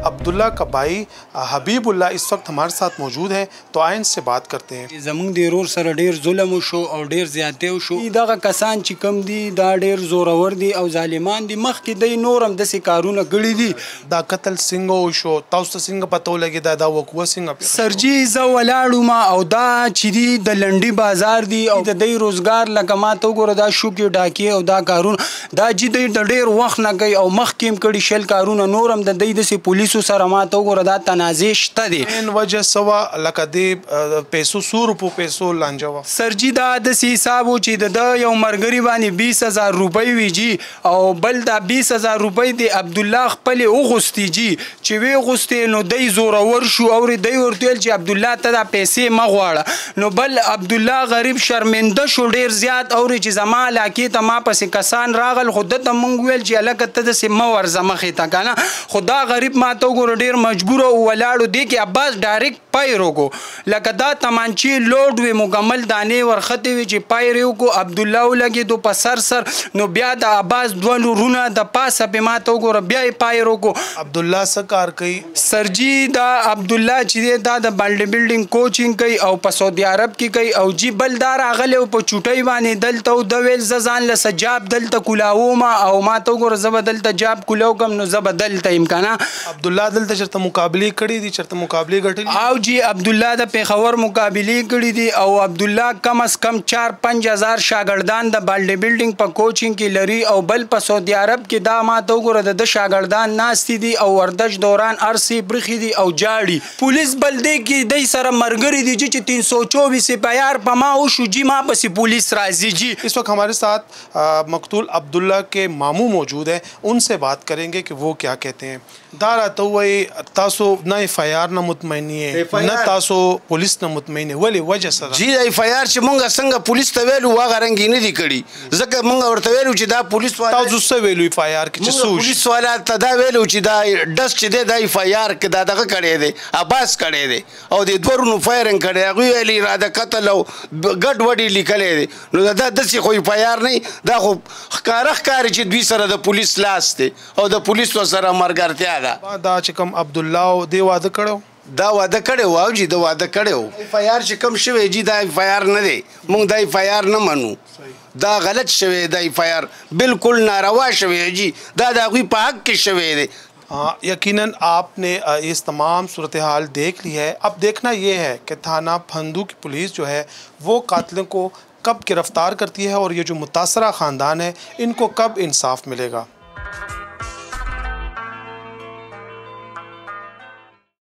अब्दुल्ला का भाई हबीबुल्लाह इस वक्त हमारे साथ मौजूद हैं, तो आए इनसे बात करते हैं। زمونږ د ورور سره ډیر ظلم وشو او ډیر زیاتې وشو. دغه کسان چې کم دي دا ډیر زورور دي او ظالمان دي. مخکې د نورم داسې کارونه کړي دي. دا قتل څنګه وشو؟ تاسو ته څنګه پته ولګېده دا وقوعه څنګه؟ سرجي زه ولاړم او دا چې دي د لنډي بازار دي او د دوی روزګار لکه ما ته وګوره دا شوکې ډاکې او دا کارونه دا چې دوی د ډیر وخت نه کوي او مخکې هم کړي شل کارونه. نورم د دوی داسې پولیسو سره ما ته وګوره دا تنازع شته دي. ان وجه سوا لکه د پیسو 100 روپو پیسو لانجه وه. سرجي دا داسې حساب و چې د یو مرګري باندې 20,000 روپۍ وي جي او بل دا 20,000 روپۍ د عبدالله خپلې وغوستې جي چې وی غوستې نو دی زورور شو او دی ورته ویل چې عبدالله ته دا پیسې مه غواړه. نو بل عبدالله غریب شرمنده شو ډېر زیات او چې زما علاقې ته ما پسې کسان راغل خو ده ته مونږ ویل چې هلکه ته داسې مه ورځه مخې ته که نه. خو دا غریب ما ته وګوره ډېر مجبوره ولاړو. دی کې عباس ډایرکټ پایر وکړو لکه دا تمانچې لوډ وي مکمل دانې ورختې وي چې پایر یې وکړو. عبدالله ولګېدو په سر نو بیا د عباس دوه لورونه د پاسه پې ما ته وګوره بیا یې پایر وکړو. عبدالله څه کار کوي؟ سرجي دا عبدالله چې دی دا د باډي بلډینګ کوچینګ کوي او په سعودي عرب کې کوي او جی بل دا راغلی و په چوټۍ باندې دلته و ده ویل زه ځان له سجاب دلته کولاوم او ما ته وګوره زه به دلته جاب کولاو کم نو زه به دلته یم که نه. عبدالله دلته چېرته مقابلې کړي دي؟ چېرته مقابلې ګټلي؟ او جی عبدالله د پېښور مقابلې کړي دي او عبدالله کم از کم 4-5 هزار شاګردان د باډي بلډینګ په کوچینګ کې لري او بل په سعودي عرب کې دا ما ته وګوره د شاګردان ناستې دي او وردش دوران ارسي برخي دي او جاړي. پولیس بل دی کې دی سره مرګري دي جی چې 324 سپایار په ما وشو جی ما پسې پولیس راځي جی. इस वक्त हमारे साथ मकतूल अब्दुल्ला के मामू मौजूद हैं, उनसे बात करेंगे कि वो क्या कहते हैं. दारा तो वही तासो ना FIR ना मुतमईनी है ना तासो पुलिस ना मुतमईनी है वली वजह सर जी FIR چې مونږ څنګه پولیس ته ویلو واغه رنګ نه دي کړي ځکه مونږ ورته ویلو چې دا پولیس والا تاسو څه ویلو FIR کې چې سوش پولیس والا ته دا ویلو چې دا ډس چې دی دا FIR کې دا دغه کړی دی عباس کړی دی او د دورونو فایرنګ کړی هغوی ویلي اراده قتل او ګډ وډې لیکلی دی. نو دا داسې خو FIR نه دا خو ښکاره ښکاري چې دوی سره د پولیس لاس دی او د پولیسو سره ملګرتیا ده. دا چې کوم عبدالله دی واده کړو دا واده کړی و او جی دا واده کړی و. FIR چې کوم شوی جی دا FIR نه دی مونږ دا FIR نه منو. دا غلط شوی دا FIR بالکل ناروا شوی جی دا د هغوی په حق کې شوی دی. यकीनन आपने इस तमाम सूरत हाल देख ली है. अब देखना ये है कि थाना फंदू की पुलिस जो है वो कातिलों को कब गिरफ्तार करती है और ये जो मुतासरा ख़ानदान है इनको कब इंसाफ मिलेगा.